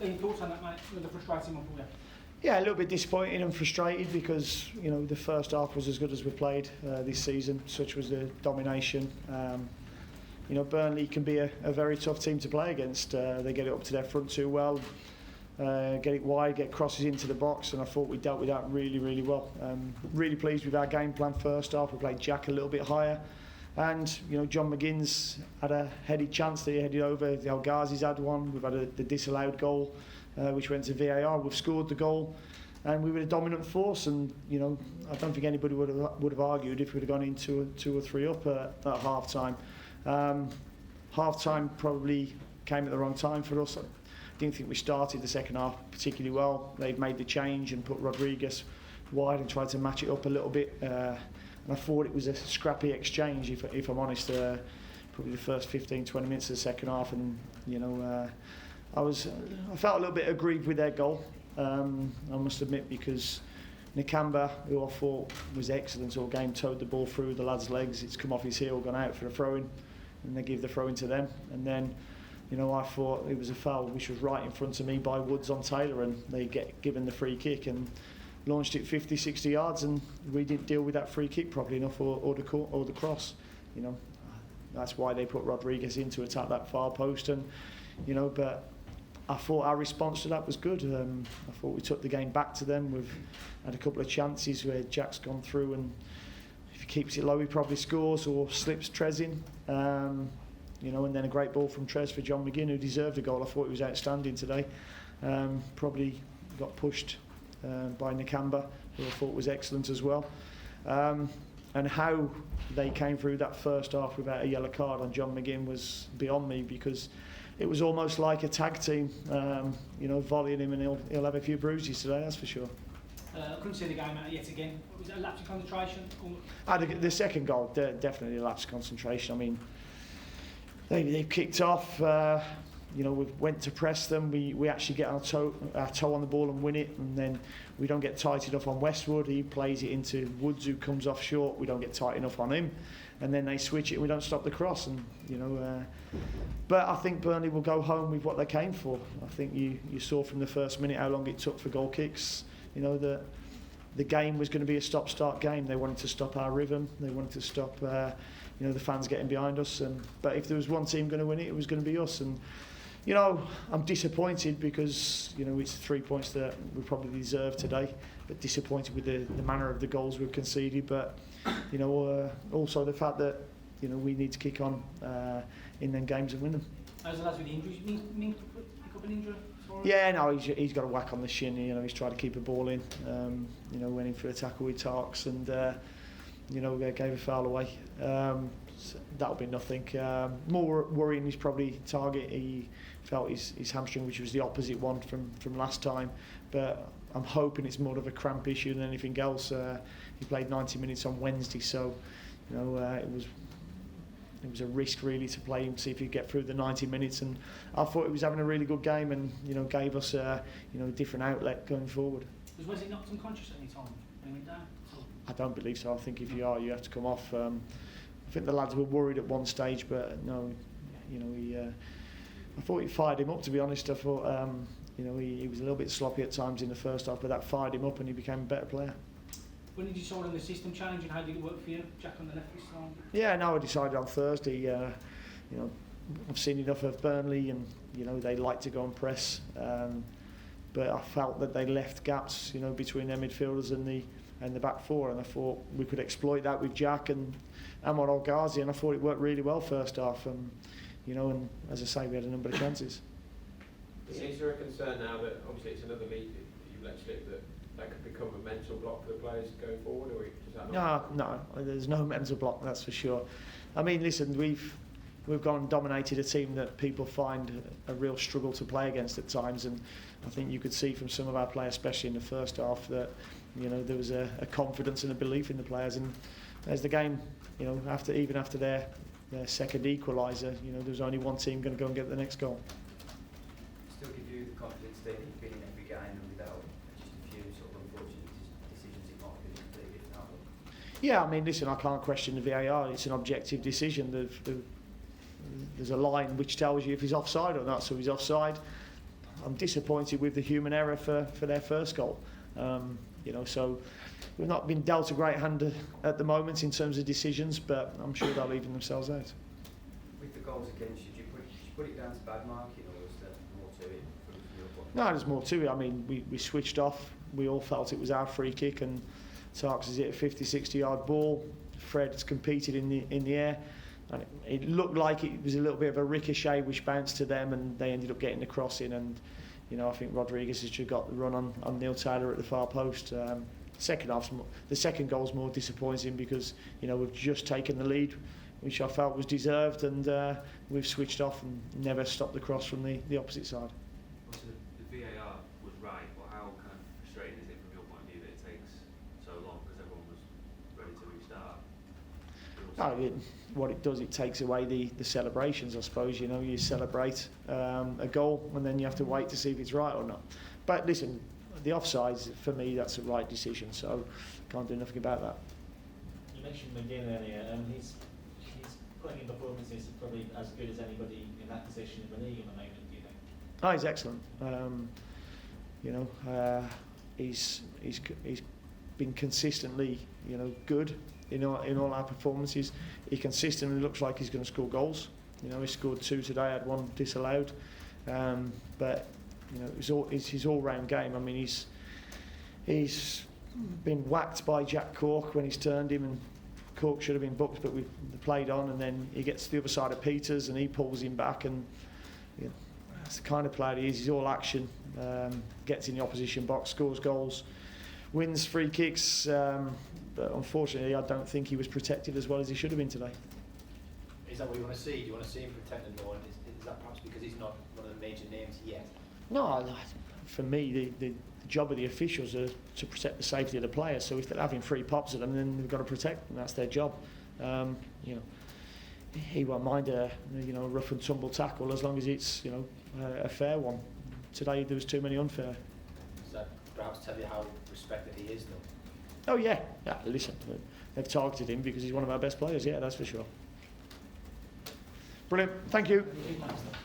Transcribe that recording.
Any thoughts on that, mate? The frustrating one for you? Yeah, a little bit disappointed and frustrated because the first half was as good as we played this season. Such was the domination. Burnley can be a very tough team to play against. They get it up to their front too well, get it wide, get crosses into the box, and I thought we dealt with that really, really well. Really pleased with our game plan first half. We played Jack a little bit higher, and John McGinn's had a heady chance that he headed over. The El Ghazi's had one. We've had the disallowed goal, which went to VAR. We've scored the goal, and we were a dominant force. And I don't think anybody would have argued if we'd have gone into 2 or 3 up at half time. Half time probably came at the wrong time for us. I didn't think we started the second half particularly well. They'd made the change and put Rodriguez wide and tried to match it up a little bit. And I thought it was a scrappy exchange, if I'm honest, probably the first 15-20 minutes of the second half. And I felt a little bit aggrieved with their goal, I must admit, because Nakamba, who I thought was excellent all game, towed the ball through the lad's legs. It's come off his heel, gone out for a throw-in, and they give the throw-in to them. And then, I thought it was a foul which was right in front of me by Woods on Taylor, and they get given the free kick and launched it 50-60 yards, and we didn't deal with that free kick properly enough, or the cross. That's why they put Rodriguez in to attack that far post, and but I thought our response to that was good. I thought we took the game back to them. We've had a couple of chances where Jack's gone through, and if he keeps it low, he probably scores or slips Trez in. And then a great ball from Trez for John McGinn, who deserved a goal. I thought he was outstanding today. Probably got pushed by Nakamba, who I thought was excellent as well. And how they came through that first half without a yellow card on John McGinn was beyond me, because it was almost like a tag team, volleying him, and he'll have a few bruises today, that's for sure. I couldn't see the game out yet again. Was it a lapse of concentration? The second goal, definitely a lapse of concentration. I mean, they kicked off. We went to press them. We actually get our toe on the ball and win it, and then we don't get tight enough on Westwood. He plays it into Woods, who comes off short. We don't get tight enough on him, and then they switch it and we don't stop the cross. And but I think Burnley will go home with what they came for. I think you saw from the first minute how long it took for goal kicks. The game was going to be a stop-start game. They wanted to stop our rhythm. They wanted to stop the fans getting behind us. But if there was one team going to win it, it was going to be us. And I'm disappointed because it's 3 points that we probably deserve today, but disappointed with the manner of the goals we've conceded. But also the fact that we need to kick on in them games and win them. As well as with the injuries, you mean pick up an injury? Yeah, no, he's got a whack on the shin. He's trying to keep a ball in. Went in for a tackle with Tarks and gave a foul away. So that'll be nothing. More worrying is probably Target. He felt his hamstring, which was the opposite one from last time. But I'm hoping it's more of a cramp issue than anything else. He played 90 minutes on Wednesday, so it was a risk really to play him, see if he'd get through the 90 minutes. And I thought he was having a really good game, and gave us a different outlet going forward. Was he knocked unconscious at any time when he went down? I don't believe so. I think if you are, you have to come off. I think the lads were worried at one stage, but no, I thought he fired him up, to be honest. I thought he was a little bit sloppy at times in the first half, but that fired him up and he became a better player. When did you decide on the system change, and how did it work for you, Jack on the left this time? Yeah, no, I decided on Thursday. I've seen enough of Burnley, and they like to go and press. But I felt that they left gaps, between their midfielders and the back four, and I thought we could exploit that with Jack and Amor El Ghazi, and I thought it worked really well first half. And as I say, we had a number of chances. Is there a concern now that obviously it's another league that you've let slip that could become a mental block for the players going forward, or does that not? No, there's no mental block, that's for sure. I mean, listen, we've gone and dominated a team that people find a real struggle to play against at times, and I think you could see from some of our players, especially in the first half, that there was a confidence and a belief in the players. And as the game, after their second equaliser, there was only one team going to go and get the next goal. Still give you the confidence that you've been in every game and without just a few sort of unfortunate decisions, it might have been a completely different outlook? Yeah, I mean, listen, I can't question the VAR. It's an objective decision. There's a line which tells you if he's offside or not. So if he's offside, I'm disappointed with the human error for their first goal. You know, so we've not been dealt a great hand at the moment in terms of decisions, but I'm sure they'll even themselves out. With the goals against you, should you put it down to bad marking, or is there more to it from your point? No, there's more to it. I mean, we switched off. We all felt it was our free kick, and Tarks has hit a 50, 60-yard ball. Fred's competed in the air, and it looked like it was a little bit of a ricochet which bounced to them, and they ended up getting the crossing. And you know, I think Rodriguez has just got the run on Neil Taylor at the far post. The second goal's more disappointing because you know we've just taken the lead, which I felt was deserved, and we've switched off and never stopped the cross from the opposite side. So the VAR was right, but how kind of frustrating is it from your point of view that it takes so long because everyone was ready to restart? What it does, it takes away the celebrations, I suppose. You know, you celebrate a goal and then you have to wait to see if it's right or not. But listen, the offsides, for me, that's the right decision, so can't do nothing about that. You mentioned McGinn earlier, and he's putting in performances probably as good as anybody in that position in the league at the moment, do you think? Oh, he's excellent. You know, he's been consistently, you know, good in all our performances. He consistently looks like he's going to score goals. You know, he scored 2 today, had 1 disallowed. But you know, it's his all-round game. I mean, he's been whacked by Jack Cork when he's turned him, and Cork should have been booked, but we played on. And then he gets to the other side of Peters, and he pulls him back. And you know, that's the kind of player he is. He's all action, gets in the opposition box, scores goals, wins free kicks. But unfortunately, I don't think he was protected as well as he should have been today. Is that what you want to see? Do you want to see him protected more? Is that perhaps because he's not one of the major names yet? No, for me, the job of the officials are to protect the safety of the players. So if they're having free pops at them, then they've got to protect them. That's their job. You know, he won't mind a rough and tumble tackle as long as it's a fair one. Today there was too many unfair. Does that perhaps tell you how respected he is, though? Oh yeah. Listen, they've targeted him because he's one of our best players. Yeah, that's for sure. Brilliant. Thank you. Thanks, though.